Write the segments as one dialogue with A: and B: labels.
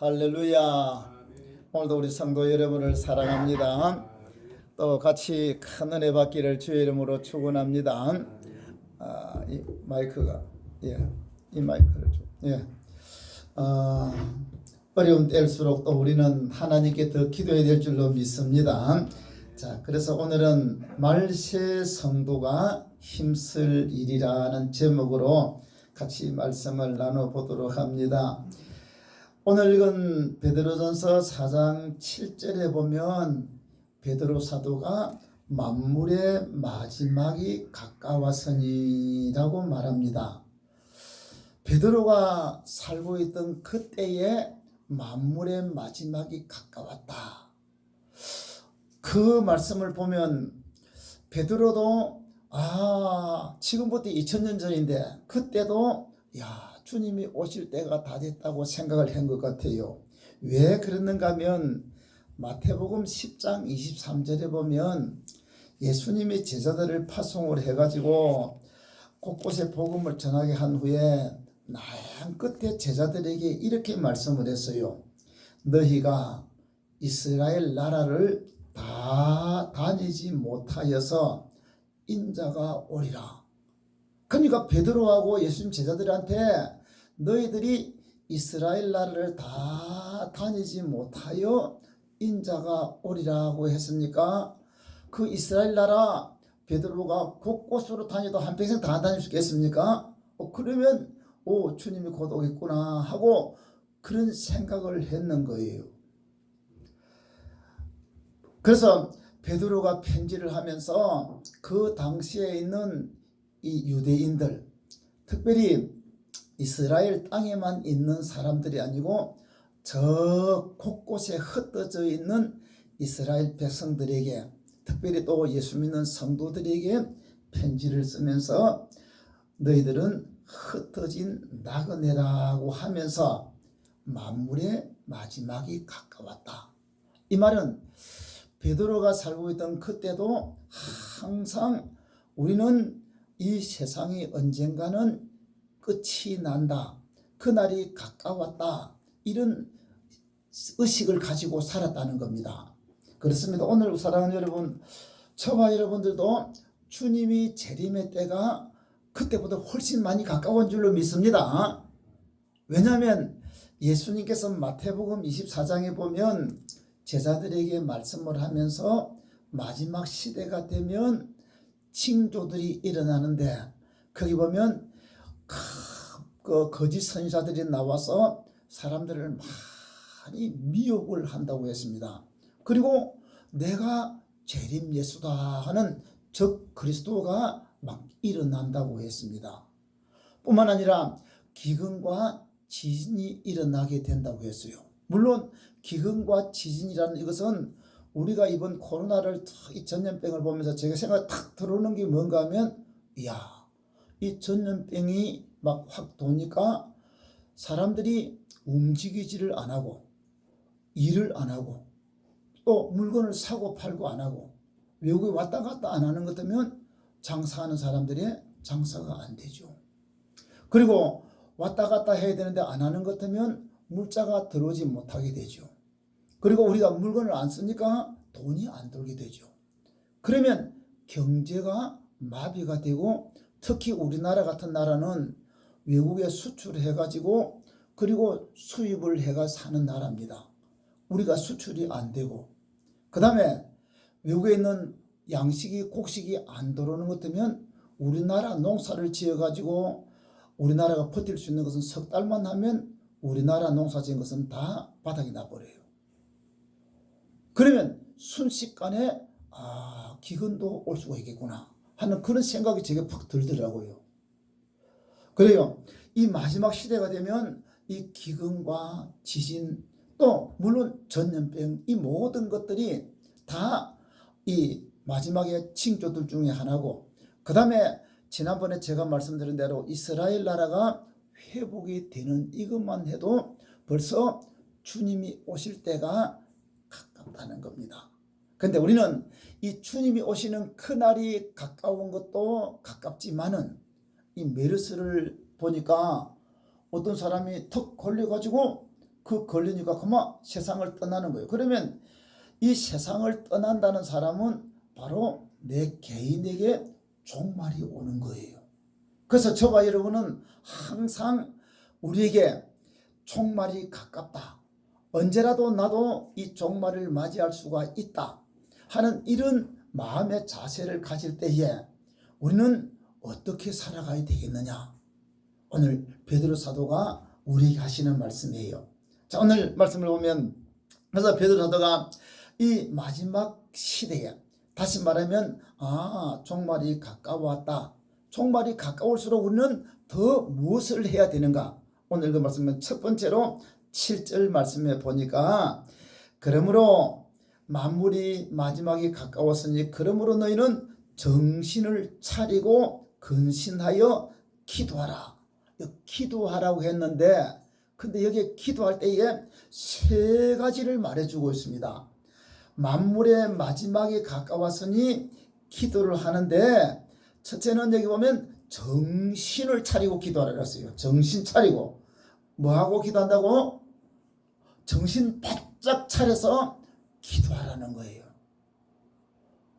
A: 할렐루야. 오늘도 우리 성도 여러분을 사랑합니다. 또 같이 큰 은혜 받기를 주의 이름으로 축원합니다. 이 마이크가 이 마이크를 좀 어려운 때일수록 또 우리는 하나님께 더 기도해야 될 줄로 믿습니다. 자, 그래서 오늘은 말세 성도가 힘쓸 일이라는 제목으로 같이 말씀을 나눠보도록 합니다. 오늘 읽은 베드로전서 4장 7절에 보면 베드로 사도가 만물의 마지막이 가까웠으니라고 말합니다. 베드로가 살고 있던 그때에 만물의 마지막이 가까웠다. 그 말씀을 보면 베드로도 지금부터 2000년 전인데 그때도 주님이 오실 때가 다 됐다고 생각을 한 것 같아요. 왜 그랬는가 하면 마태복음 10장 23절에 보면 예수님이 제자들을 파송을 해가지고 곳곳에 복음을 전하게 한 후에 나양 끝에 제자들에게 이렇게 말씀을 했어요. 너희가 이스라엘 나라를 다 다니지 못하여서 인자가 오리라. 그러니까 베드로하고 예수님 제자들한테 너희들이 이스라엘 나라를 다 다니지 못하여 인자가 오리라고 했으니까 그 이스라엘 나라 베드로가 곳곳으로 다녀도 한평생 다 다닐 수 있겠습니까? 그러면 주님이 곧 오겠구나 하고 그런 생각을 했는 거예요. 그래서 베드로가 편지를 하면서 그 당시에 있는 이 유대인들, 특별히 이스라엘 땅에만 있는 사람들이 아니고 저 곳곳에 흩어져 있는 이스라엘 백성들에게, 특별히 또 예수 믿는 성도들에게 편지를 쓰면서 너희들은 흩어진 나그네라고 하면서 만물의 마지막이 가까웠다. 이 말은 베드로가 살고 있던 그때도 항상 우리는 이 세상이 언젠가는 끝이 난다. 그날이 가까웠다. 이런 의식을 가지고 살았다는 겁니다. 그렇습니다. 오늘 사랑하는 여러분, 저와 여러분들도 주님이 재림의 때가 그때보다 훨씬 많이 가까운 줄로 믿습니다. 왜냐하면 예수님께서 마태복음 24장에 보면 제자들에게 말씀을 하면서 마지막 시대가 되면 징조들이 일어나는데 거기 보면 그 거짓 선지자들이 나와서 사람들을 많이 미혹을 한다고 했습니다. 그리고 내가 재림 예수다 하는 적 그리스도가 막 일어난다고 했습니다. 뿐만 아니라 기근과 지진이 일어나게 된다고 했어요. 물론 기근과 지진이라는 이것은 우리가 이번 코로나를 이 전염병을 보면서 제가 생각이 탁 들어오는 게 뭔가 하면 이 전염병이 막 확 도니까 사람들이 움직이지를 안 하고 일을 안 하고 또 물건을 사고 팔고 안 하고 외국에 왔다 갔다 안 하는 것 같으면 장사하는 사람들의 장사가 안 되죠. 그리고 왔다 갔다 해야 되는데 안 하는 것 같으면 물자가 들어오지 못하게 되죠. 그리고 우리가 물건을 안 쓰니까 돈이 안 들게 되죠. 그러면 경제가 마비가 되고 특히 우리나라 같은 나라는 외국에 수출해 가지고 그리고 수입을 해가 사는 나라입니다. 우리가 수출이 안 되고 그 다음에 외국에 있는 양식이 곡식이 안 들어오는 것 같으면 우리나라 농사를 지어 가지고 우리나라가 버틸 수 있는 것은 석 달만 하면 우리나라 농사 지은 것은 다 바닥이 나버려요. 그러면 순식간에 기근도 올 수가 있겠구나 하는 그런 생각이 제게 팍 들더라고요. 그래요. 이 마지막 시대가 되면 이 기근과 지진 또 물론 전염병 이 모든 것들이 다 이 마지막의 징조들 중에 하나고 그 다음에 지난번에 제가 말씀드린 대로 이스라엘 나라가 회복이 되는 이것만 해도 벌써 주님이 오실 때가 가깝다는 겁니다. 그런데 우리는 이 주님이 오시는 그날이 가까운 것도 가깝지만은 이 메르스를 보니까 어떤 사람이 턱 걸려가지고 그 걸리니까 그만 세상을 떠나는 거예요. 그러면 이 세상을 떠난다는 사람은 바로 내 개인에게 종말이 오는 거예요. 그래서 저와 여러분은 항상 우리에게 종말이 가깝다, 언제라도 나도 이 종말을 맞이할 수가 있다 하는 이런 마음의 자세를 가질 때에 우리는 어떻게 살아가야 되겠느냐, 오늘 베드로 사도가 우리에게 하시는 말씀이에요. 자, 오늘 말씀을 보면, 그래서 베드로 사도가 이 마지막 시대에, 다시 말하면 종말이 가까웠다, 종말이 가까울수록 우리는 더 무엇을 해야 되는가, 오늘 그 말씀은 첫 번째로 7절 말씀에 보니까, 그러므로 만물이 마지막이 가까웠으니 그러므로 너희는 정신을 차리고 근신하여 기도하라. 기도하라고 했는데, 근데 여기 기도할 때에 세 가지를 말해주고 있습니다. 만물의 마지막이 가까웠으니 기도를 하는데, 첫째는 여기 보면 정신을 차리고 기도하라고 했어요. 정신 차리고. 뭐하고 기도한다고? 정신 바짝 차려서 기도하라는 거예요.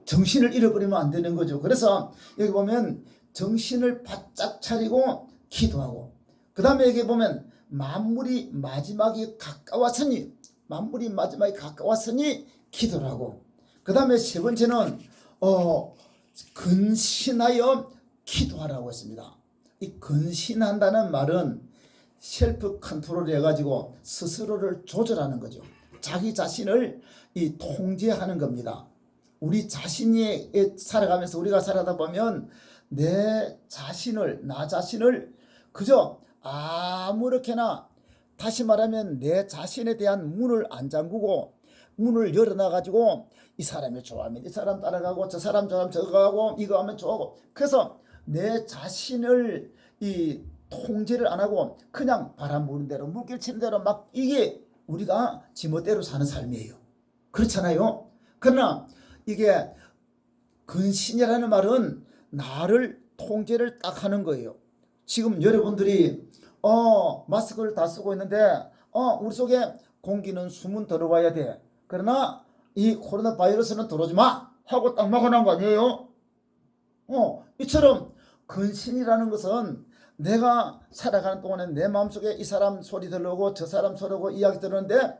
A: 정신을 잃어버리면 안 되는 거죠. 그래서 여기 보면 정신을 바짝 차리고 기도하고, 그 다음에 여기 보면 만물이 마지막이 가까웠으니, 만물이 마지막이 가까웠으니 기도를 하고, 그 다음에 세 번째는 근신하여 기도하라고 했습니다. 이 근신한다는 말은 셀프 컨트롤 해가지고 스스로를 조절하는 거죠. 자기 자신을 이 통제하는 겁니다. 우리 자신이 살아가면서 우리가 살아다 보면 나 자신을 그저 아무렇게나, 다시 말하면 내 자신에 대한 문을 안 잠그고 문을 열어놔가지고 이 사람이 좋아하면 이 사람 따라가고, 저 사람 좋아하면 저거 하고, 이거 하면 좋아하고, 그래서 내 자신을 이 통제를 안 하고 그냥 바람 부는 대로 물길 치는 대로 막, 이게 우리가 지멋대로 사는 삶이에요. 그렇잖아요. 그러나 이게 근신이라는 말은 나를 통제를 딱 하는 거예요. 지금 여러분들이 마스크를 다 쓰고 있는데 우리 속에 공기는 숨은 들어와야 돼. 그러나 이 코로나 바이러스는 들어오지 마 하고 딱 막아놓은 거 아니에요? 이처럼 근신이라는 것은 내가 살아가는 동안에 내 마음속에 이 사람 소리 들려오고 저 사람 소리 오고 이야기 들었는데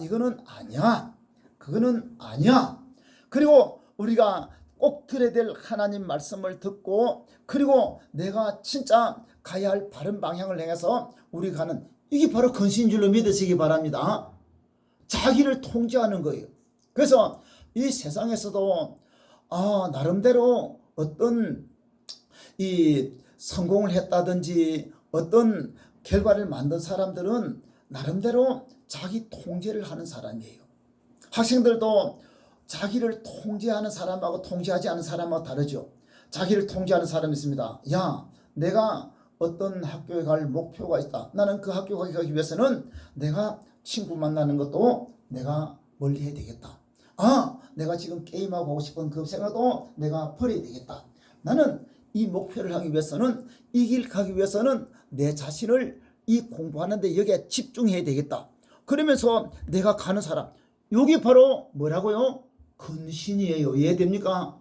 A: 이거는 아니야, 그거는 아니야. 그리고 우리가 꼭 들어야 될 하나님 말씀을 듣고, 그리고 내가 진짜 가야 할 바른 방향을 향해서 우리 가는, 이게 바로 근신인 줄로 믿으시기 바랍니다. 자기를 통제하는 거예요. 그래서 이 세상에서도 나름대로 어떤 이 성공을 했다든지 어떤 결과를 만든 사람들은 나름대로 자기 통제를 하는 사람이에요. 학생들도 자기를 통제하는 사람하고 통제하지 않은 사람하고 다르죠. 자기를 통제하는 사람이 있습니다. 내가 어떤 학교에 갈 목표가 있다. 나는 그 학교 가기 위해서는 내가 친구 만나는 것도 내가 멀리 해야 되겠다. 내가 지금 게임하고 오고 싶은 그 생각도 내가 버려야 되겠다. 나는 이 목표를 하기 위해서는, 이 길 가기 위해서는 내 자신을 이 공부하는데 여기에 집중해야 되겠다. 그러면서 내가 가는 사람, 여기 바로 뭐라고요? 근신이에요. 이해됩니까?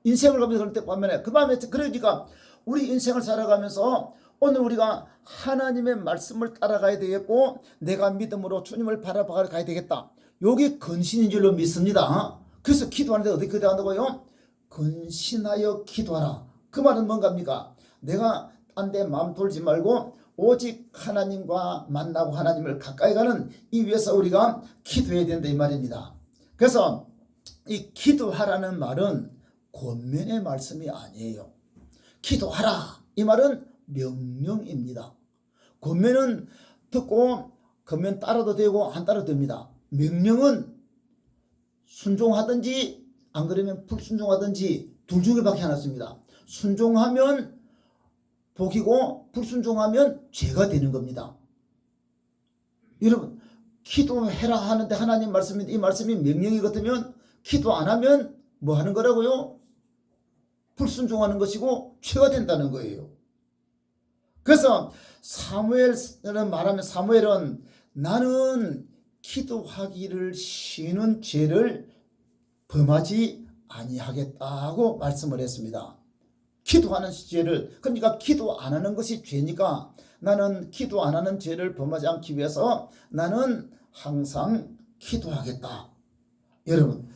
A: 인생을 가면서 그럴 때 보면, 그러니까 우리 인생을 살아가면서 오늘 우리가 하나님의 말씀을 따라가야 되겠고, 내가 믿음으로 주님을 바라봐 가야 되겠다. 여기 근신인 줄로 믿습니다. 그래서 기도하는데 어떻게 기도한다고요? 근신하여 기도하라. 그 말은 뭔가입니까? 내가 딴 데 마음 돌지 말고 오직 하나님과 만나고 하나님을 가까이 가는 이 위해서 우리가 기도해야 된다, 이 말입니다. 그래서 이 기도하라는 말은 권면의 말씀이 아니에요. 기도하라, 이 말은 명령입니다. 권면은 듣고 권면 따라도 되고 안 따라도 됩니다. 명령은 순종하든지 안 그러면 불순종하든지 둘 중에 밖에 안 없습니다. 순종하면 복이고 불순종하면 죄가 되는 겁니다. 여러분, 기도해라 하는데 하나님 말씀인데 이 말씀이 명령이 같으면 기도 안 하면 뭐 하는 거라고요? 불순종하는 것이고 죄가 된다는 거예요. 그래서 사무엘은 말하면, 사무엘은 나는 기도하기를 쉬는 죄를 범하지 아니하겠다고 말씀을 했습니다. 기도하는 죄를, 그러니까 기도 안 하는 것이 죄니까 나는 기도 안 하는 죄를 범하지 않기 위해서 나는 항상 기도하겠다. 여러분,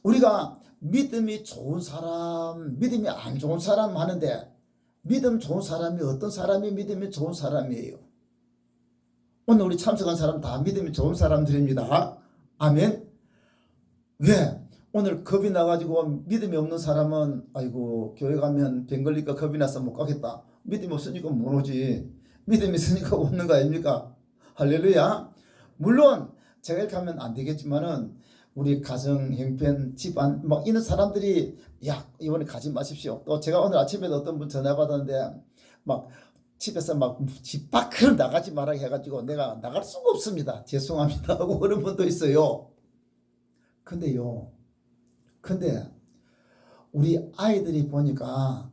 A: 우리가 믿음이 좋은 사람, 믿음이 안 좋은 사람 하는데, 믿음 좋은 사람이 어떤 사람이 믿음이 좋은 사람이에요? 오늘 우리 참석한 사람 다 믿음이 좋은 사람들입니다. 아멘. 왜? 오늘 겁이 나가지고 믿음이 없는 사람은 아이고 교회 가면 병 걸리니까 겁이 나서 못 가겠다. 믿음이 없으니까 못 오지. 믿음이 있으니까 오는 거 아닙니까? 할렐루야. 물론 제가 이렇게 하면 안 되겠지만은 우리 가정, 형편, 집안 막 이런 사람들이 야 이번에 가지 마십시오. 또 제가 오늘 아침에도 어떤 분 전화 받았는데 막 집에서 막 집 밖으로 나가지 말라 해가지고 내가 나갈 수가 없습니다. 죄송합니다 하고 그런 분도 있어요. 근데 우리 아이들이 보니까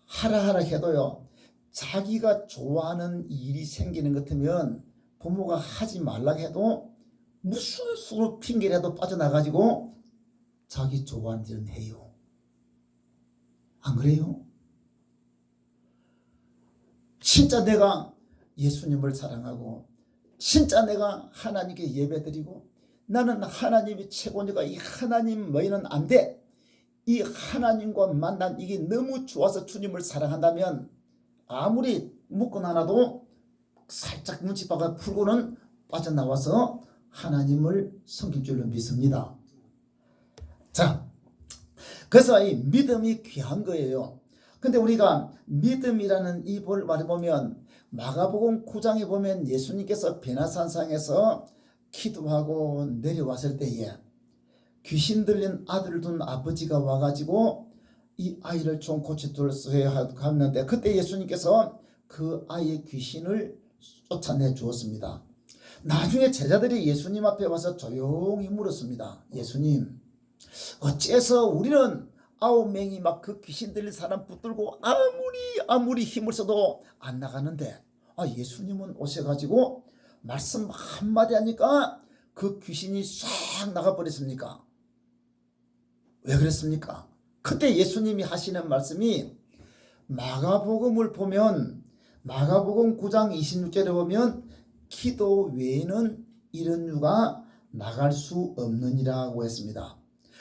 A: 하라 해도요, 자기가 좋아하는 일이 생기는 것 같으면 부모가 하지 말라 해도 무슨 수로 핑계라도 빠져나가지고 자기 좋아하는 일은 해요. 안 그래요? 진짜 내가 예수님을 사랑하고 진짜 내가 하나님께 예배드리고 나는 하나님이 최고니까 이 하나님 외에는 안 돼. 이 하나님과 만난 이게 너무 좋아서 주님을 사랑한다면 아무리 묶어놔도 살짝 눈치바가 풀고는 빠져나와서 하나님을 섬길 줄로 믿습니다. 자, 그래서 이 믿음이 귀한 거예요. 근데 우리가 믿음이라는 이 말을 보면 마가복음 9장에 보면 예수님께서 베나산상에서 기도하고 내려왔을 때에 귀신 들린 아들을 둔 아버지가 와가지고 이 아이를 좀 고쳐주세요 하는데 그때 예수님께서 그 아이의 귀신을 쫓아내 주었습니다. 나중에 제자들이 예수님 앞에 와서 조용히 물었습니다. 예수님, 어째서 우리는 9명이 막 그 귀신 들린 사람 붙들고 아무리 힘을 써도 안 나가는데 예수님은 오셔가지고 말씀 한마디 하니까 그 귀신이 싹 나가버렸습니까? 왜 그랬습니까? 그때 예수님이 하시는 말씀이 마가복음을 보면 마가복음 9장 26절에 보면 기도 외에는 이런 유가 나갈 수 없느니라고 했습니다.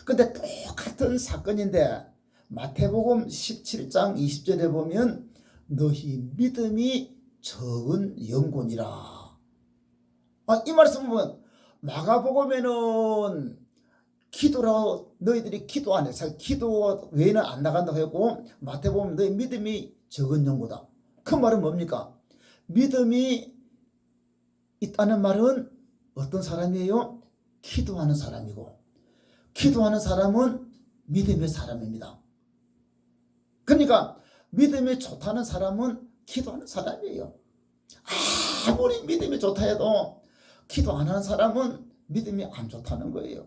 A: 근데 똑같은 사건인데 마태복음 17장 20절에 보면 너희 믿음이 적은 영혼이라. 이 말씀 보면 마가복음에는 기도로 너희들이 기도 안 해. 기도 외에는 안 나간다고 했고 마태복음 너희 믿음이 적은 영혼이다. 그 말은 뭡니까? 믿음이 있다는 말은 어떤 사람이에요? 기도하는 사람이고 기도하는 사람은 믿음의 사람입니다. 그러니까 믿음이 좋다는 사람은 기도하는 사람이에요. 아무리 믿음이 좋다 해도 기도 안 하는 사람은 믿음이 안 좋다는 거예요.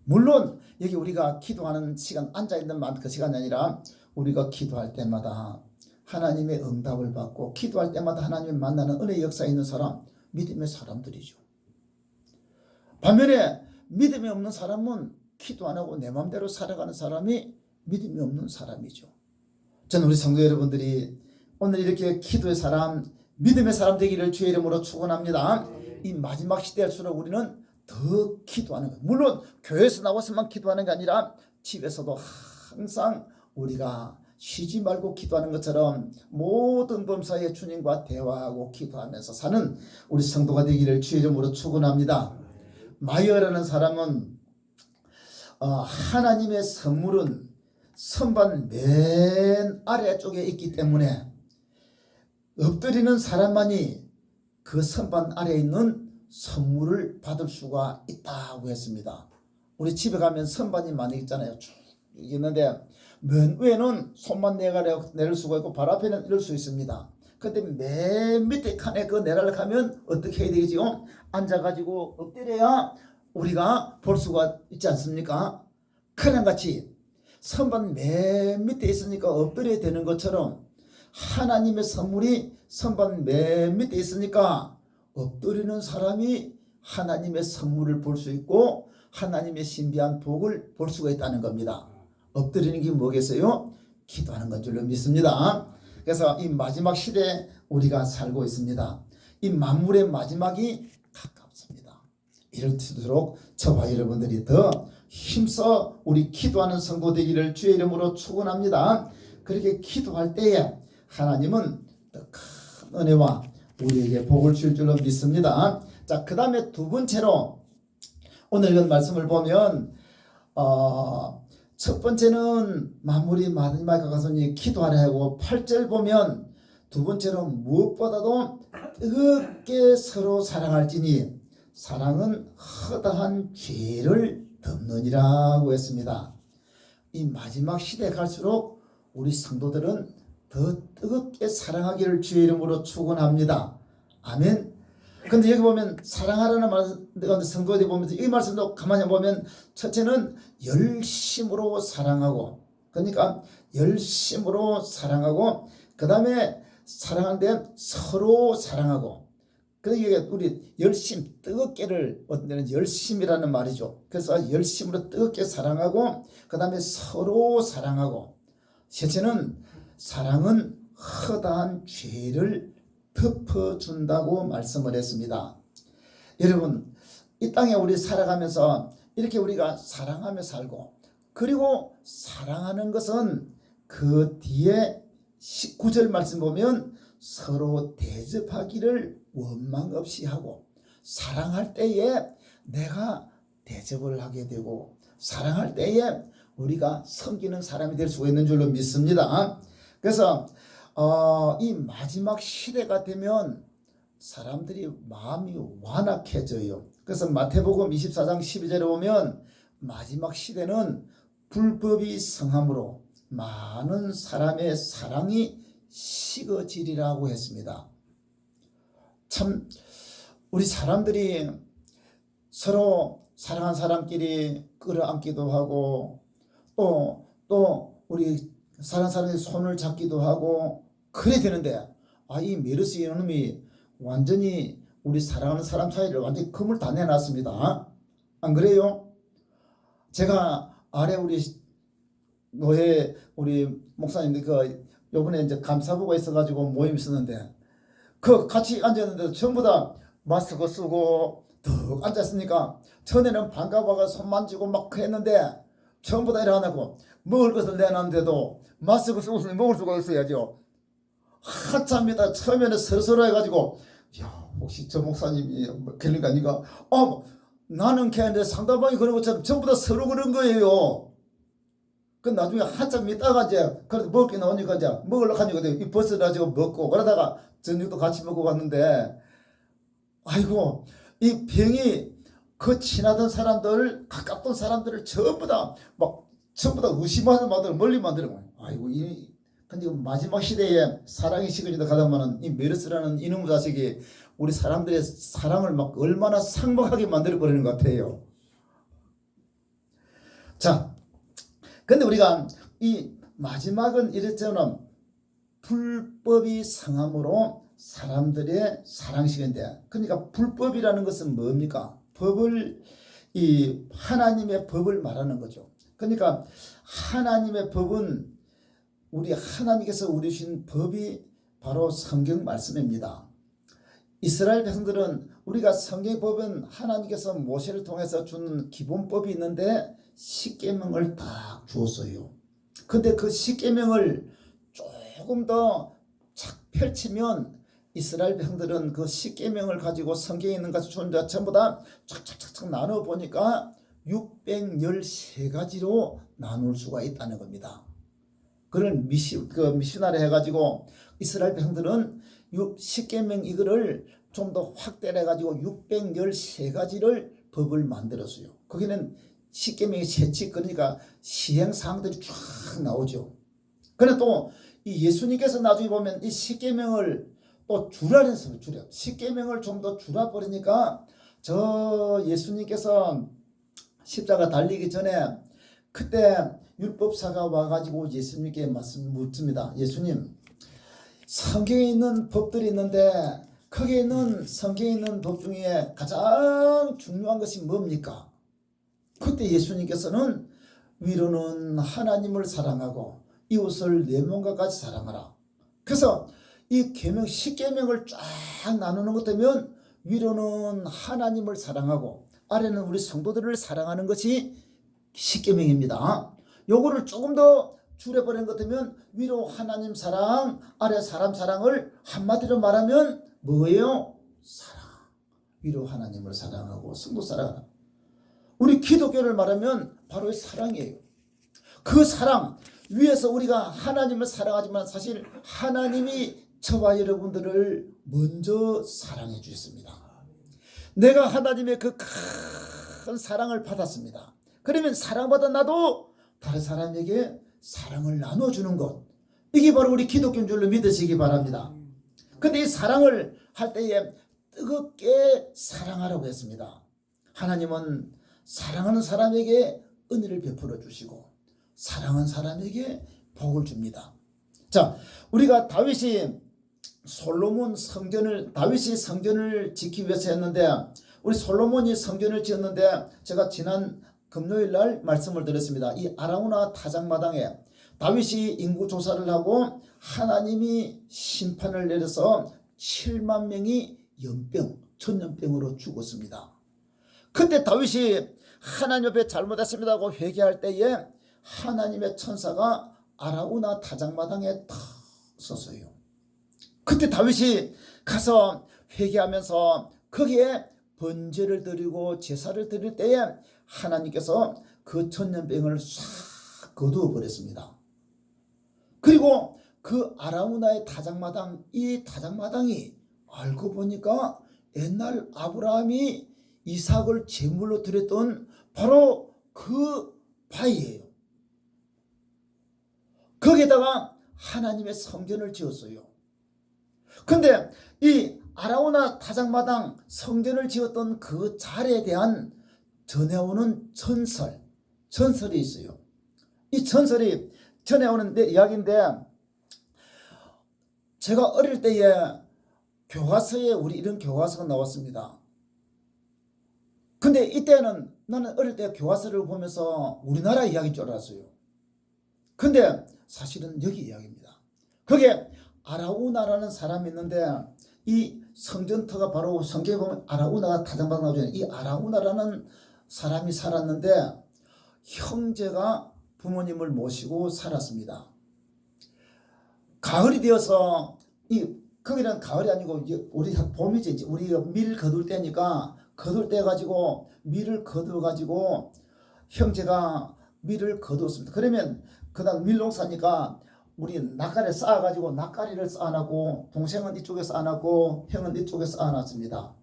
A: 물론 여기 우리가 기도하는 시간 앉아있는 그 시간이 아니라 우리가 기도할 때마다 하나님의 응답을 받고 기도할 때마다 하나님을 만나는 은혜의 역사에 있는 사람 믿음의 사람들이죠. 반면에 믿음이 없는 사람은 기도 안 하고 내 마음대로 살아가는 사람이 믿음이 없는 사람이죠. 저는 우리 성도 여러분들이 오늘 이렇게 기도의 사람, 믿음의 사람 되기를 주의 이름으로 축원합니다. 이 마지막 시대일수록 우리는 더 기도하는 거예요. 물론 교회에서 나와서만 기도하는 게 아니라 집에서도 항상 우리가 쉬지 말고 기도하는 것처럼 모든 범사에 주님과 대화하고 기도하면서 사는 우리 성도가 되기를 주의 이름으로 축원합니다. 마이어라는 사람은 하나님의 선물은 선반 맨 아래쪽에 있기 때문에 엎드리는 사람만이 그 선반 아래에 있는 선물을 받을 수가 있다고 했습니다. 우리 집에 가면 선반이 많이 있잖아요. 쭉 있는데 맨 위에는 손만 내릴 수가 있고 발 앞에는 이럴 수 있습니다. 근데 맨 밑에 칸에 그 내려가려고 하면 어떻게 해야 되겠지요? 앉아가지고 엎드려야 우리가 볼 수가 있지 않습니까? 그랑 같이 선반 맨 밑에 있으니까 엎드려야 되는 것처럼 하나님의 선물이 선반 맨 밑에 있으니까 엎드리는 사람이 하나님의 선물을 볼 수 있고 하나님의 신비한 복을 볼 수가 있다는 겁니다. 엎드리는 게 뭐겠어요? 기도하는 건 줄로 믿습니다. 그래서 이 마지막 시대에 우리가 살고 있습니다. 이 만물의 마지막이 가깝습니다. 이럴수록 저와 여러분들이 더 힘써 우리 기도하는 성도 되기를 주의 이름으로 축원합니다. 그렇게 기도할 때에 하나님은 더 큰 은혜와 우리에게 복을 줄 줄로 믿습니다. 자, 그 다음에 두 번째로 오늘 이런 말씀을 보면 첫 번째는 만물이 마지막에 가서 기도하라 하고 8절 보면 두 번째로 무엇보다도 뜨겁게 서로 사랑할지니 사랑은 허다한 죄를 덮느니라고 했습니다. 이 마지막 시대에 갈수록 우리 성도들은 더 뜨겁게 사랑하기를 주의 이름으로 축원합니다. 아멘. 근데 여기 보면 사랑하라는 말씀 성도에 보면 이 말씀도 가만히 보면 첫째는 열심으로 사랑하고 그러니까 열심으로 사랑하고 그 다음에 사랑하는데 서로 사랑하고 그러니까 우리 열심 뜨겁게를 어떤 데는 열심이라는 말이죠. 그래서 열심으로 뜨겁게 사랑하고 그 다음에 서로 사랑하고 셋째는 사랑은 허다한 죄를 덮어준다고 말씀을 했습니다. 여러분 이 땅에 우리 살아가면서 이렇게 우리가 사랑하며 살고 그리고 사랑하는 것은 그 뒤에 19절 말씀 보면 서로 대접하기를 원망 없이 하고 사랑할 때에 내가 대접을 하게 되고 사랑할 때에 우리가 섬기는 사람이 될 수가 있는 줄로 믿습니다. 그래서 이 마지막 시대가 되면 사람들이 마음이 완악해져요. 그래서 마태복음 24장 12절에 보면 마지막 시대는 불법이 성함으로 많은 사람의 사랑이 식어지리라고 했습니다. 참 우리 사람들이 서로 사랑한 사람끼리 끌어안기도 하고 또 우리 사랑하는 사람의 손을 잡기도 하고 그래야 되는데 이 메르스 이놈이 완전히 우리 사랑하는 사람 사이를 완전히 금을 다 내놨습니다. 안 그래요? 제가 아래 우리 노회 우리 목사님들 요번에 이제 감사부가 있어가지고 모임 있었는데 같이 앉았는데 전부 다 마스크 쓰고 툭 앉았으니까 전에는 반가워가 손 만지고 막 했는데 전부 다 일어나고 먹을 것을 내놨는데도 마스크 쓰고 있으면 먹을 수가 있어야죠. 한참이다 처음에는 서로서로 해가지고 야 혹시 저 목사님이 그러니까 니가 나는 걔한테 상대방이 그런 것처럼 전부 다 서로 그런 거예요. 그 나중에 한참 있다가 이제 그래도 먹을 게 나오니까 이제 먹으려고 하니까 이 버스 가지고 먹고 그러다가 저녁도 같이 먹고 갔는데 아이고 이 병이 그 친하던 사람들 가깝던 사람들을 전부 다 의심하는 마들 멀리 만들어요. 아이고 근데 마지막 시대에 사랑이 식어진다 가다마는 이 메르스라는 이놈 자식이 우리 사람들의 사랑을 막 얼마나 삭막하게 만들어 버리는 것 같아요. 자, 근데 우리가 이 마지막은 이랬잖아. 불법이 성함으로 사람들의 사랑식인데, 그러니까 불법이라는 것은 뭡니까? 하나님의 법을 말하는 거죠. 그러니까 하나님의 법은 우리 하나님께서 우리 주신 법이 바로 성경 말씀입니다. 이스라엘 백성들은 우리가 성경 법은 하나님께서 모세를 통해서 준 기본법이 있는데 십계명을 딱 주었어요. 근데 그 십계명을 조금 더 착 펼치면 이스라엘 백성들은 그 십계명을 가지고 성경에 있는 것을 주는데 전부 다 착착착착 나눠 보니까 613가지로 나눌 수가 있다는 겁니다. 그런 미시나리 해가지고 이스라엘 백성들은 십계명 이거를 좀 더 확대를 해가지고 613가지를 법을 만들었어요. 거기는 십계명의 세칙 그러니까 시행사항들이 쫙 나오죠. 그런데 또 이 예수님께서 나중에 보면 이 십계명을 또 줄여냈어요. 십계명을 좀 더 줄여버리니까 저 예수님께서 십자가 달리기 전에 그때 율법사가 와가지고 예수님께 묻습니다. 예수님, 성경에 있는 법들이 있는데 거기에 있는 성경에 있는 법 중에 가장 중요한 것이 뭡니까? 그때 예수님께서는 위로는 하나님을 사랑하고 이웃을 내 몸과 같이 사랑하라. 그래서 이 계명 10계명을 쫙 나누는 것 되면 위로는 하나님을 사랑하고 아래는 우리 성도들을 사랑하는 것이 10계명입니다. 요거를 조금 더 줄여버린 것 되면 위로 하나님 사랑, 아래 사람 사랑을 한마디로 말하면 뭐예요? 사랑. 위로 하나님을 사랑하고 성도 사랑하라. 우리 기독교를 말하면 바로 사랑이에요. 그 사랑 위에서 우리가 하나님을 사랑하지만 사실 하나님이 저와 여러분들을 먼저 사랑해 주셨습니다. 내가 하나님의 그 큰 사랑을 받았습니다. 그러면 사랑받은 나도 다른 사람에게 사랑을 나눠주는 것, 이게 바로 우리 기독교인 줄로 믿으시기 바랍니다. 근데 이 사랑을 할 때에 뜨겁게 사랑하라고 했습니다. 하나님은 사랑하는 사람에게 은혜를 베풀어 주시고 사랑하는 사람에게 복을 줍니다. 자, 우리가 다윗이 성전을 짓기 위해서 했는데, 우리 솔로몬이 성전을 지었는데 제가 지난 금요일 날 말씀을 드렸습니다. 이 아라우나 타작마당에 다윗이 인구 조사를 하고 하나님이 심판을 내려서 7만 명이 천연병으로 죽었습니다. 그때 다윗이 하나님 앞에 잘못했습니다 하고 회개할 때에 하나님의 천사가 아라우나 타작마당에 탁 섰어요. 그때 다윗이 가서 회개하면서 거기에 번제를 드리고 제사를 드릴 때에 하나님께서 그 천년병을 싹 거두어 버렸습니다. 그리고 그 아라우나의 타작마당, 이 타작마당이 알고 보니까 옛날 아브라함이 이삭을 제물로 드렸던 바로 그 바위예요. 거기에다가 하나님의 성전을 지었어요. 근데 이 아라우나 타작마당 성전을 지었던 그 자리에 대한 전해오는 전설이 있어요. 이 전설이 전해오는 이야기인데, 제가 어릴 때에 교과서에 우리 이런 교과서가 나왔습니다. 근데 이때는 나는 어릴 때 교과서를 보면서 우리나라 이야기인 줄 알았어요. 근데 사실은 여기 이야기입니다. 거기에 아라우나라는 사람이 있는데, 이 성전터가 바로 성경에 보면 아라우나가 타작마당 나오잖아요. 이 아라우나라는 사람이 살았는데 형제가 부모님을 모시고 살았습니다. 가을이 되어서 거기는 가을이 아니고 우리 봄이지, 이제 우리가 밀 거둘 때니까 거둘 때 가지고 밀을 거두어 가지고 형제가 밀을 거두었습니다. 그러면 그다음 밀농사니까 우리 낫가리를 쌓아가지고 낫가리를 쌓아놨고, 동생은 이쪽에 쌓아놨고 형은 이쪽에 쌓아놨습니다.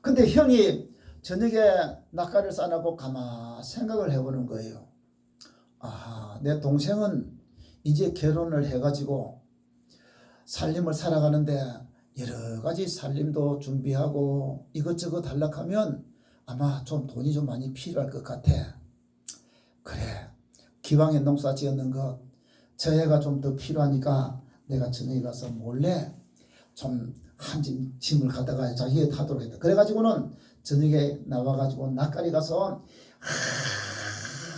A: 근데 형이 저녁에 낫가리를 쌓아놨고 가만 생각을 해보는 거예요. 아하, 내 동생은 이제 결혼을 해가지고 살림을 살아가는데 여러 가지 살림도 준비하고 이것저것 하려고 하면 아마 좀 돈이 좀 많이 필요할 것 같아. 그래, 기왕에 농사 지었는 것 저 애가 좀 더 필요하니까 내가 저녁에 가서 몰래 좀 한 짐을 갖다가 자기가 타도록 했다. 그래가지고는 저녁에 나와가지고 낫가리 가서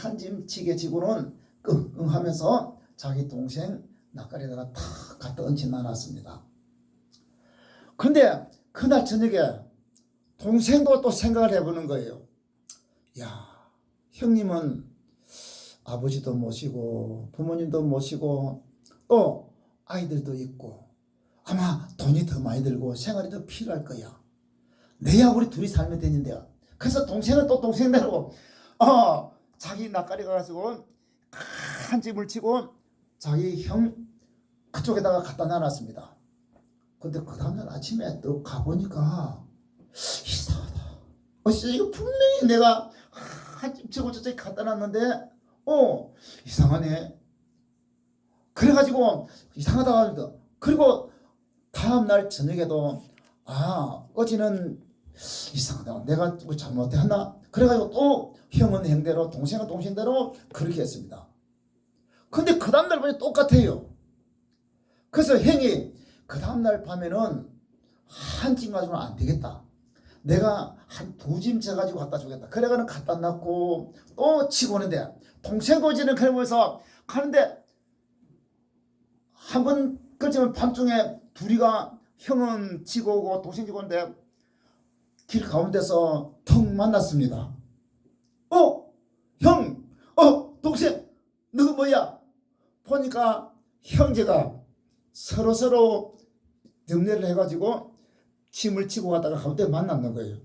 A: 한 짐 지게 지고는 끙끙하면서 자기 동생 낫가리에다가 탁 갖다 얹혀 놔놨습니다. 근데 그날 저녁에 동생도 또 생각을 해보는 거예요. 야, 형님은 아버지도 모시고 부모님도 모시고 또 아이들도 있고 아마 돈이 더 많이 들고 생활이 더 필요할 거야. 내야 우리 둘이 살면 되는데. 그래서 동생은 또 동생대로 자기 낫가리 가가지고 한 집을 치고 자기 형 그쪽에다가 갖다 놔놨습니다. 근데 그 다음날 아침에 또 가보니까 이상하다. 이거 분명히 내가 한 집 치고 저쪽에 갖다 놨는데 이상하네. 그래가지고 이상하다고 합니다. 그리고 다음날 저녁에도 어제는 이상하다, 내가 뭐 잘못했나. 그래가지고 또 형은 형대로 동생은 동생대로 그렇게 했습니다. 근데 그 다음날 보니 똑같아요. 그래서 형이 그 다음날 밤에는 한 짐 가지고는 안 되겠다. 내가 한 2짐 져가지고 갖다 주겠다. 그래가는 갖다 놨고 또 치고 오는데 동생도 지는 그래 보여서 가는데 한 번 그쯤 밤중에 둘이가 형은 지고 오고 동생 지고 오는데 길 가운데서 턱 만났습니다. 형, 동생, 너가 뭐야? 보니까 형제가 서로 염려를 해가지고 침을 치고 가다가 가운데 만났는 거예요.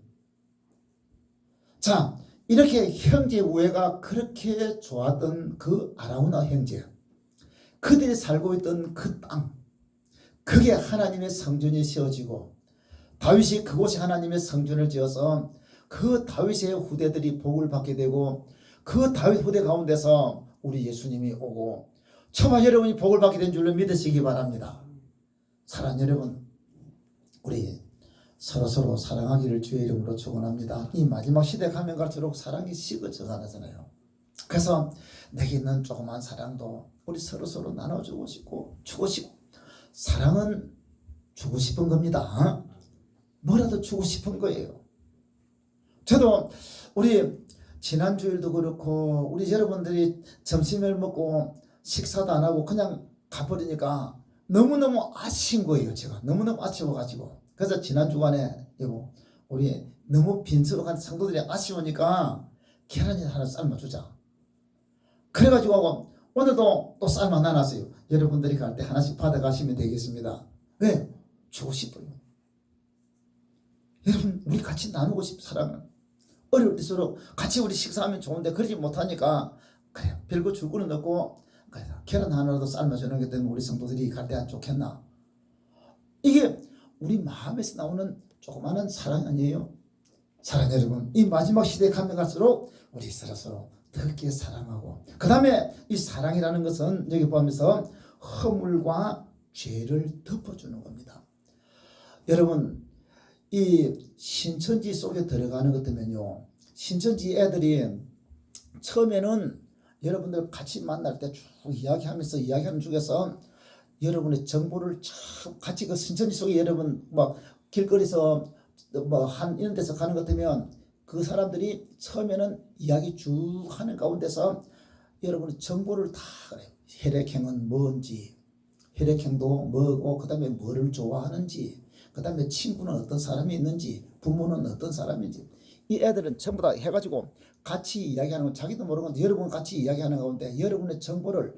A: 자, 이렇게 형제 우애가 그렇게 좋았던 그 아라우나 형제, 그들이 살고 있던 그 땅, 그게 하나님의 성전이 세워지고 다윗이 그곳에 하나님의 성전을 지어서 그 다윗의 후대들이 복을 받게 되고 그 다윗 후대 가운데서 우리 예수님이 오고 저와 여러분이 복을 받게 된 줄로 믿으시기 바랍니다. 사랑하는 여러분, 우리 서로 사랑하기를 주의 이름으로 축원합니다. 이 마지막 시대 가면 갈수록 사랑이 식어져 가잖아요. 그래서 내게 있는 조그만 사랑도 우리 서로 나눠주고 싶고 주고 싶고, 사랑은 주고 싶은 겁니다. 뭐라도 주고 싶은 거예요. 저도 우리 지난 주일도 그렇고 우리 여러분들이 점심을 먹고 식사도 안 하고 그냥 가버리니까 너무너무 아쉬운 거예요. 제가 너무너무 아쉬워가지고, 그래서 지난 주간에 여보, 우리 너무 빈스러운 성도들이 아쉬우니까 계란이 하나 삶아주자. 그래가지고 오늘도 또 삶아 놔놨어요. 여러분들이 갈 때 하나씩 받아가시면 되겠습니다. 왜? 주고 싶어요. 여러분, 우리 같이 나누고 싶은 사랑은 어려울 때수록 같이 우리 식사하면 좋은데 그러지 못하니까 그래, 별거 줄 거는 없고 그래서 계란 하나라도 삶아주는 게 때문에 우리 성도들이 갈 때 안 좋겠나. 이게 우리 마음에서 나오는 조그마한 사랑 아니에요? 사랑 여러분, 이 마지막 시대에 가면 갈수록 우리 서로 특히 사랑하고, 그 다음에 이 사랑이라는 것은 여기 보면서 허물과 죄를 덮어주는 겁니다. 여러분, 이 신천지 속에 들어가는 것 때문에요, 신천지 애들이 처음에는 여러분들 같이 만날 때 쭉 이야기하는 중에서 여러분의 정보를 참 같이 그 신천지 속에 여러분 막 길거리에서 한 이런 데서 가는 것 같으면 그 사람들이 처음에는 이야기 쭉 하는 가운데서 여러분의 정보를 다 그래요. 혈액형은 뭔지, 혈액형도 뭐고, 그 다음에 뭐를 좋아하는지, 그 다음에 친구는 어떤 사람이 있는지, 부모는 어떤 사람인지, 이 애들은 전부 다 해가지고 같이 이야기하는 건 자기도 모르는 건데 여러분 같이 이야기하는 가운데 여러분의 정보를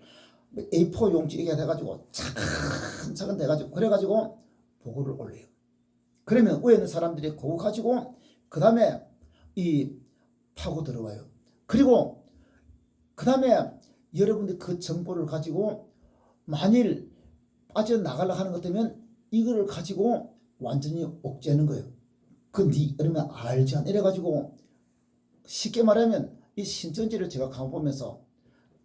A: A4 용지에 해가지고 차근차근 돼가지고 그래가지고 보고를 올려요. 그러면 위에 있는 사람들이 그거 가지고 그 다음에 이 파고 들어와요. 그리고 그 다음에 여러분들이 그 정보를 가지고 만일 빠져나가려고 하는 것 때문에 이거를 가지고 완전히 옥죄는 거예요. 그러면 알지 않 이래가지고 쉽게 말하면 이 신천지를 제가 가보면서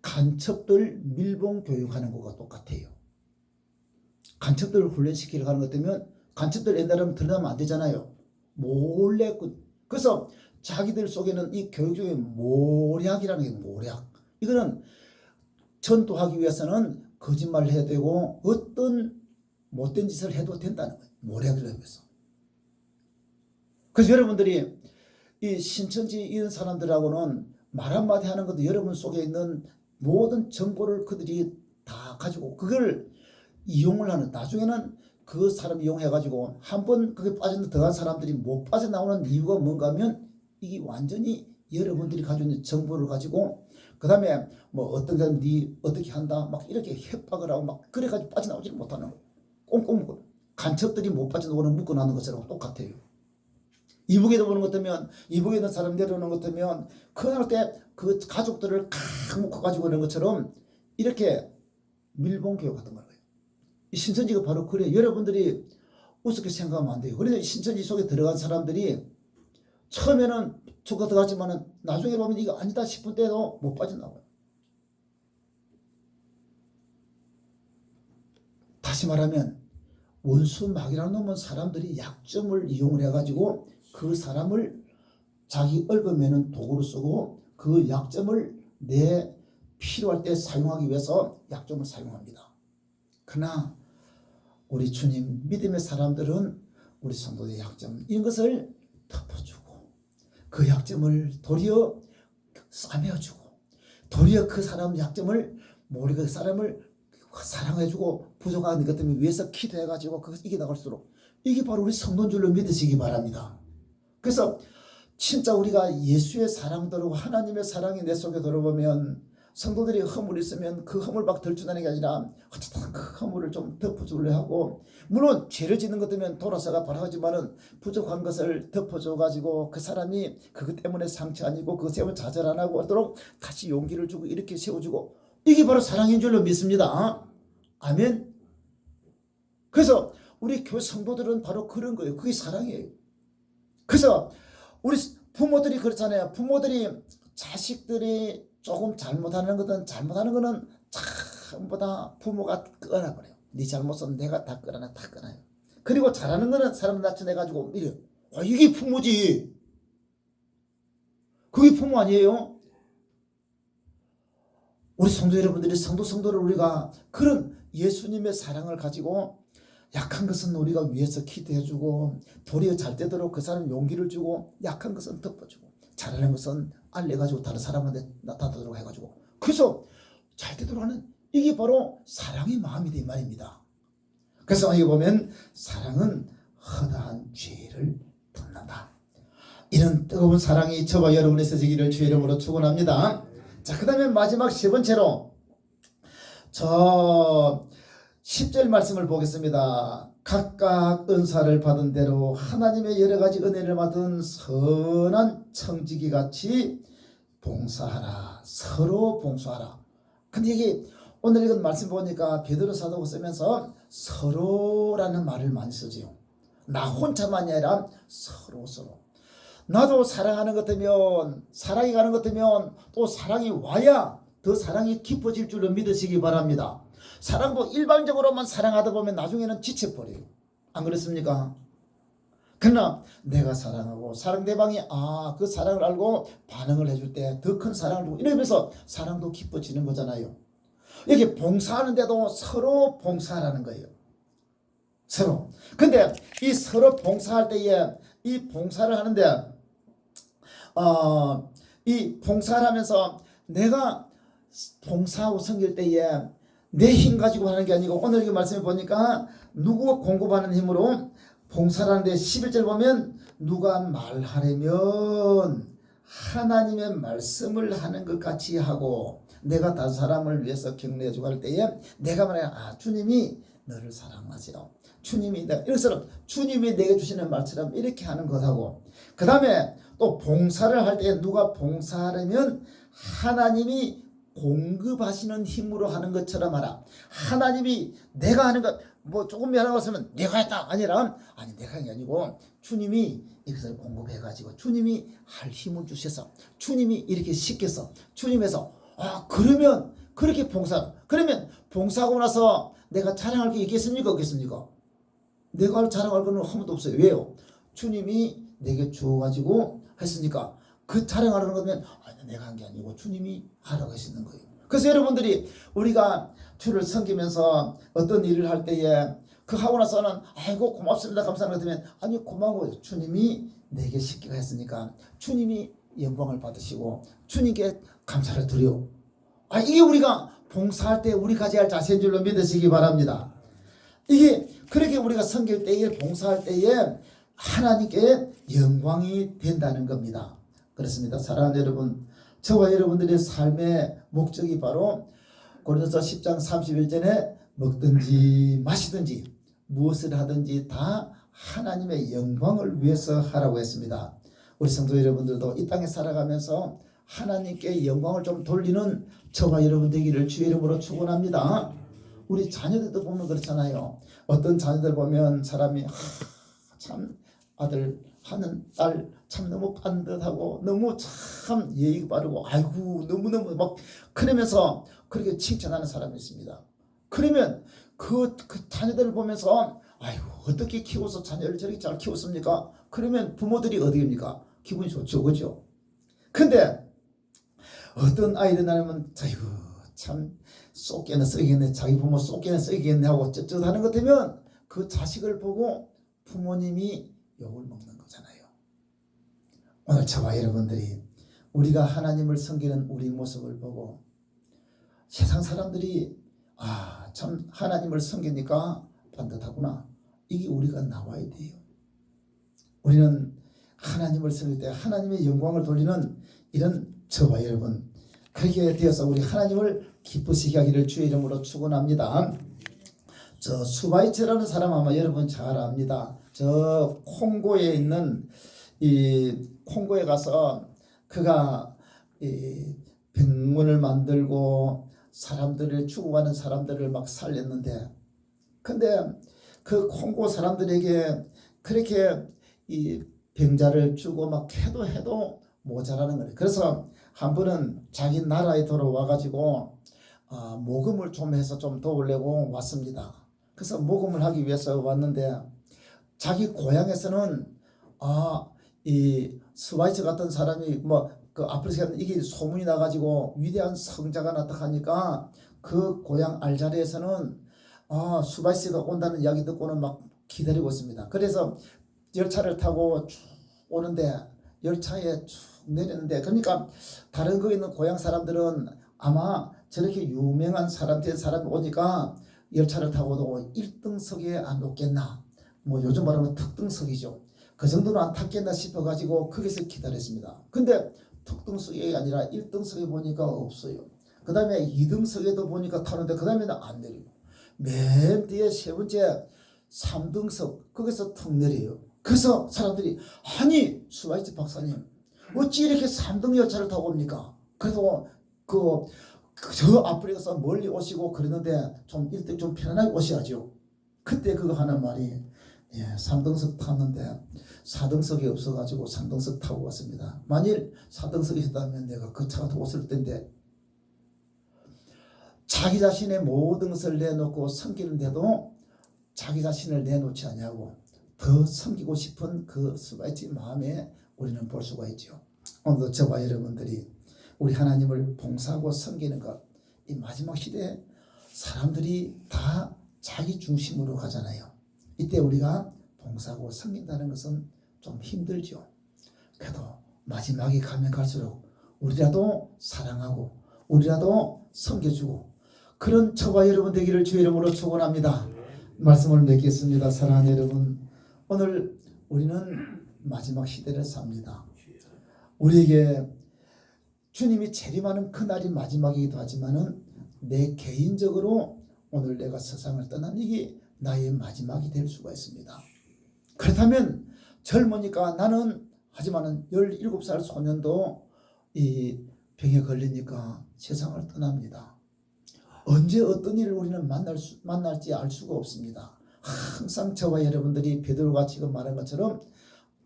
A: 간첩들 밀봉 교육하는 것과 똑같아요. 간첩들을 훈련시키려고 하는 것 때문에 간첩들 옛날에는 드러나면 안 되잖아요. 몰래. 그래서 자기들 속에는 이 교육 중에 모략이라는 게 모략. 이거는 전도하기 위해서는 거짓말을 해야 되고 어떤 못된 짓을 해도 된다는 거예요. 모략을 하면서. 그래서 여러분들이 이 신천지 이런 사람들하고는 말 한마디 하는 것도 여러분 속에 있는 모든 정보를 그들이 다 가지고 그걸 이용을 하는, 나중에는 그 사람 이용해가지고 한번 그게 빠져 들어간 사람들이 못 빠져나오는 이유가 뭔가 하면 이게 완전히 여러분들이 가지고 있는 정보를 가지고 그 다음에 뭐 어떤 사람 니 어떻게 한다 막 이렇게 협박을 하고 막 그래가지고 빠져나오지 못하는 거예요. 꽁꽁 묶어. 간첩들이 못 빠져나오는 묶어놓는 것처럼 똑같아요. 이북에도 보는 것 같으면 이북에 있는 사람 내려오는 것 같으면 그날 때 그 가족들을 칵 묶어가지고 이런 것처럼 이렇게 밀봉교육 같은 거예요. 이 신천지가 바로 그래요. 여러분들이 우습게 생각하면 안 돼요. 그래서 신천지 속에 들어간 사람들이 처음에는 조금 들어갔지만은 나중에 보면 이거 아니다 싶을 때도 못 빠져나와요. 다시 말하면 원수막이라는 놈은 사람들이 약점을 이용을 해가지고 그 사람을 자기 얽어매는 도구로 쓰고 그 약점을 내 필요할 때 사용하기 위해서 약점을 사용합니다. 그러나 우리 주님 믿음의 사람들은 우리 성도의 약점 이런 것을 덮어주고 그 약점을 도리어 싸매어주고 도리어 그 사람 약점을 모르게 그 사람을 사랑해주고 부족한 것 때문에 위해서 기도해가지고 그것을 이겨나갈수록 이게 바로 우리 성도인 줄로 믿으시기 바랍니다. 그래서 진짜 우리가 예수의 사랑대로 하나님의 사랑이 내 속에 들어보면 성도들이 허물이 있으면 그 허물 막 덜쳐내는 게 아니라 어쨌든 그 허물을 좀 덮어주려 하고 물론 죄를 짓는 것 때문에 돌아서가 바라지만은 부족한 것을 덮어줘 가지고 그 사람이 그것 때문에 상처 아니고 그것 때문에 좌절 안 하고 하도록 다시 용기를 주고 이렇게 세워주고 이게 바로 사랑인 줄로 믿습니다. 아멘. 그래서 우리 교회 성도들은 바로 그런 거예요. 그게 사랑이에요. 그래서 우리 부모들이 그렇잖아요. 부모들이 자식들이 조금 잘못하는 거는 전부 다 부모가 끌어버려요. 네 잘못은 내가 다 끌어놔 다 끌어요. 그리고 잘하는 거는 사람 낮춰내가지고 이래. 이게 부모지. 그게 부모 아니에요? 우리 성도 여러분들이 성도를 우리가 그런 예수님의 사랑을 가지고 약한 것은 우리가 위해서 기도해주고 도리어 잘 되도록 그 사람 용기를 주고 약한 것은 덮어주고 잘하는 것은 알려가지고 다른 사람한테 나타나도록 해가지고 그래서 잘 되도록 하는 이게 바로 사랑의 마음이다 이 말입니다. 그래서 여기 보면 사랑은 허다한 죄를 덮는다. 이런 뜨거운 사랑이 저와 여러분에 있어지기를 주의 이름으로 축원합니다. 자, 그 다음에 마지막 세 번째로 저 10절 말씀을 보겠습니다. 각각 은사를 받은 대로 하나님의 여러 가지 은혜를 받은 선한 청지기 같이 봉사하라. 서로 봉사하라. 근데 이게 오늘 읽은 말씀 보니까 베드로 사도가 쓰면서 서로라는 말을 많이 쓰지요. 나 혼자만이 아니라 서로. 나도 사랑하는 것 같으면 사랑이 가는 것 같으면 또 사랑이 와야 더 사랑이 깊어질 줄로 믿으시기 바랍니다. 사랑도 일방적으로만 사랑하다 보면 나중에는 지쳐버려요. 안 그렇습니까? 그러나 내가 사랑하고 상대방이 그 사랑을 알고 반응을 해줄 때 더 큰 사랑을 주고 이러면서 사랑도 깊어지는 거잖아요. 이렇게 봉사하는데도 서로 봉사하라는 거예요. 서로. 근데 이 서로 봉사할 때에 이 봉사를 하는데 이 봉사를 하면서 내가 봉사하고 섬길 때에 내 힘 가지고 하는 게 아니고 오늘 이 말씀을 보니까 누구가 공급하는 힘으로 봉사를 하는데 11절 보면 누가 말하려면 하나님의 말씀을 하는 것 같이 하고 내가 다른 사람을 위해서 격려해주고 할 때에 내가 말해 주님이 너를 사랑하세요. 주님이 이것처럼 주님이 내게 주시는 말처럼 이렇게 하는 것하고 그 다음에 또 봉사를 할 때 누가 봉사하려면 하나님이 공급하시는 힘으로 하는 것처럼 하라. 하나님이 내가 하는 것 뭐 조금 미안한 것은 내가 했다 아니라 내가 한 게 아니고 주님이 이것을 공급해 가지고 주님이 할 힘을 주셔서 주님이 이렇게 시켜서 주님에서 그러면 그렇게 그러면 봉사하고 나서 내가 자랑할 게 있겠습니까 없겠습니까? 내가 자랑할 거는 한 번도 없어요. 왜요? 주님이 내게 주어가지고 했으니까 그 자랑하려는 거면 내가 한 게 아니고 주님이 하라고 하시는 거예요. 그래서 여러분들이 우리가 주를 섬기면서 어떤 일을 할 때에 그 하고 나서는 아이고 고맙습니다 감사합니다 그러면 고마워요. 주님이 내게 시키가 했으니까 주님이 영광을 받으시고 주님께 감사를 드려. 이게 우리가 봉사할 때 우리 가져야 할 자세인 줄로 믿으시기 바랍니다. 이게 그렇게 우리가 섬길 때에 봉사할 때에 하나님께 영광이 된다는 겁니다. 그렇습니다. 사랑하는 여러분, 저와 여러분들의 삶의 목적이 바로 고린도서 10장 31절에 먹든지 마시든지 무엇을 하든지 다 하나님의 영광을 위해서 하라고 했습니다. 우리 성도 여러분들도 이 땅에 살아가면서 하나님께 영광을 좀 돌리는 저와 여러분 되기를 주의 이름으로 축원합니다. 우리 자녀들도 보면 그렇잖아요. 어떤 자녀들 보면 사람이 참 아들 하는 딸 참 너무 반듯하고 너무 참 예의 바르고 너무너무 막 그러면서 그렇게 칭찬하는 사람이 있습니다. 그러면 그 자녀들을 보면서 어떻게 키워서 자녀를 저렇게 잘 키웠습니까? 그러면 부모들이 어디입니까? 기분이 좋죠, 그죠? 근데 어떤 아이들 나면 참 쏙개는 썩이겠네, 자기 부모 쏙개는 썩이겠네 하고 쯧쯧하는 것 되면 그 자식을 보고 부모님이 욕을 먹는 거잖아요. 오늘 저와 여러분들이 우리가 하나님을 섬기는 우리 모습을 보고 세상 사람들이 참 하나님을 섬기니까 반듯하구나, 이게 우리가 나와야 돼요. 우리는 하나님을 섬길 때 하나님의 영광을 돌리는 이런 저와 여러분 그렇게 되어서 우리 하나님을 기쁘시게 하기를 주의 이름으로 축원합니다. 저 수바이처라는 사람 아마 여러분 잘 압니다. 저 콩고에 있는 이 콩고에 가서 그가 이 병문을 만들고 사람들을 죽어가는 사람들을 막 살렸는데, 근데 그 콩고 사람들에게 그렇게 이 병자를 주고 막 해도 모자라는 거예요. 그래서 한 번은 자기 나라에 돌아와 가지고 모금을 좀 해서 좀 도우려고 왔습니다. 그래서 모금을 하기 위해서 왔는데 자기 고향에서는 이 스와이츠 같은 사람이 그 아프리카는 이게 소문이 나가지고 위대한 성자가 나타나니까 그 고향 알자리에서는 스와이츠가 온다는 이야기 듣고는 막 기다리고 있습니다. 그래서 열차를 타고 쭉 오는데 열차에 쭉 내리는데, 그러니까 다른 거기 있는 고향 사람들은 아마 저렇게 유명한 사람이 오니까 열차를 타고도 1등석에 안 놓겠나, 요즘 말하면 특등석이죠. 그 정도는 안 탔겠나 싶어가지고 거기서 기다렸습니다. 근데 특등석이 아니라 1등석에 보니까 없어요. 그 다음에 2등석에도 보니까 타는데 그 다음에는 안 내리고 맨 뒤에 세 번째 3등석 거기서 턱 내려요. 그래서 사람들이 아니 스와이츠 박사님 어찌 이렇게 3등 열차를 타고 옵니까? 그래도 저 아프리카에서 멀리 오시고 그러는데 좀 1등 좀 편안하게 오셔야죠. 그때 그거 하는 말이 3등석 탔는데 4등석이 없어가지고 3등석 타고 왔습니다. 만일 4등석이 있었다면 내가 그 차가 타고 왔을 텐데, 자기 자신의 모든 것을 내놓고 섬기는데도 자기 자신을 내놓지 않냐고 더 섬기고 싶은 그 스바이치 마음에 우리는 볼 수가 있죠. 오늘도 저와 여러분들이 우리 하나님을 봉사하고 섬기는 것, 이 마지막 시대에 사람들이 다 자기 중심으로 가잖아요. 이때 우리가 봉사하고 섬긴다는 것은 좀 힘들죠. 그래도 마지막에 가면 갈수록 우리라도 사랑하고 우리라도 섬겨주고 그런 저와 여러분 되기를 주의 이름으로 축원합니다. 말씀을 맺겠습니다. 사랑하는 여러분, 오늘 우리는 마지막 시대를 삽니다. 우리에게 주님이 재림하는 그날이 마지막이기도 하지만은 내 개인적으로 오늘 내가 세상을 떠난 이게 나의 마지막이 될 수가 있습니다. 그렇다면 젊으니까 나는 하지만은 17살 소년도 이 병에 걸리니까 세상을 떠납니다. 언제 어떤 일을 우리는 만날지 알 수가 없습니다. 항상 저와 여러분들이 베드로가 지금 말한 것처럼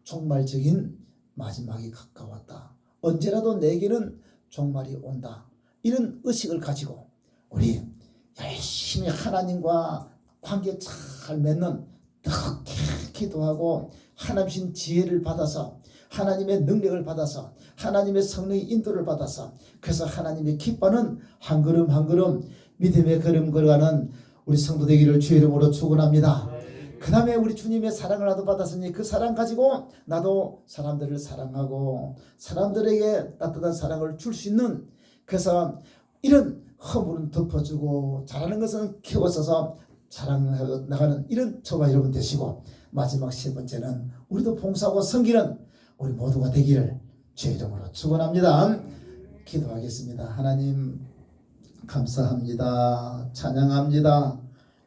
A: 종말적인 마지막이 가까웠다. 언제라도 내게는 종말이 온다. 이런 의식을 가지고 우리 열심히 하나님과 관계 잘 맺는 그렇게 기도하고 하나님신 지혜를 받아서 하나님의 능력을 받아서 하나님의 성령의 인도를 받아서 그래서 하나님의 기뻐하는 한 걸음 한 걸음 믿음의 걸음 걸어가는 우리 성도 되기를 주의 이름으로 축원합니다. 그 다음에 우리 주님의 사랑을 나도 받았으니 그 사랑 가지고 나도 사람들을 사랑하고 사람들에게 따뜻한 사랑을 줄 수 있는, 그래서 이런 허물은 덮어주고 잘하는 것은 키워서서 사랑하고 나가는 이런 저와 여러분 되시고, 마지막 세 번째는 우리도 봉사하고 섬기는 우리 모두가 되기를 주의 이름으로 축원합니다. 기도하겠습니다. 하나님 감사합니다. 찬양합니다.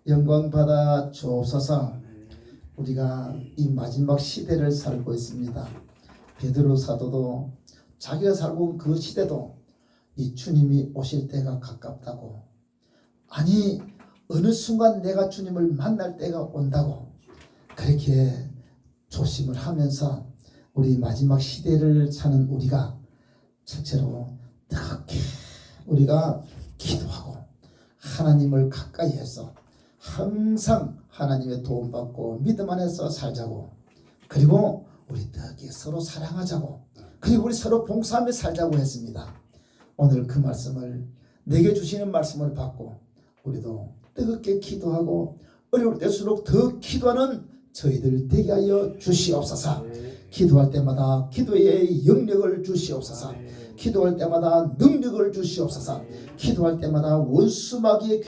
A: 영광 받아 주옵소서. 우리가 이 마지막 시대를 살고 있습니다. 베드로 사도도 자기가 살고 온 그 시대도 이 주님이 오실 때가 가깝다고, 아니 어느 순간 내가 주님을 만날 때가 온다고 그렇게 조심을 하면서 우리 마지막 시대를 사는 우리가 첫째로 그렇게 우리가 기도하고 하나님을 가까이 해서 항상 하나님의 도움받고 믿음 안에서 살자고, 그리고 우리 뜨겁게 서로 사랑하자고, 그리고 우리 서로 봉사하며 살자고 했습니다. 오늘 그 말씀을 내게 주시는 말씀을 받고 우리도 뜨겁게 기도하고 어려울 때일수록 더 기도하는 저희들 되게 하여 주시옵소서. 기도할 때마다 기도의 영력을 주시옵소서. 기도할 때마다 능력을 주시옵소서. 기도할 때마다 원수마귀의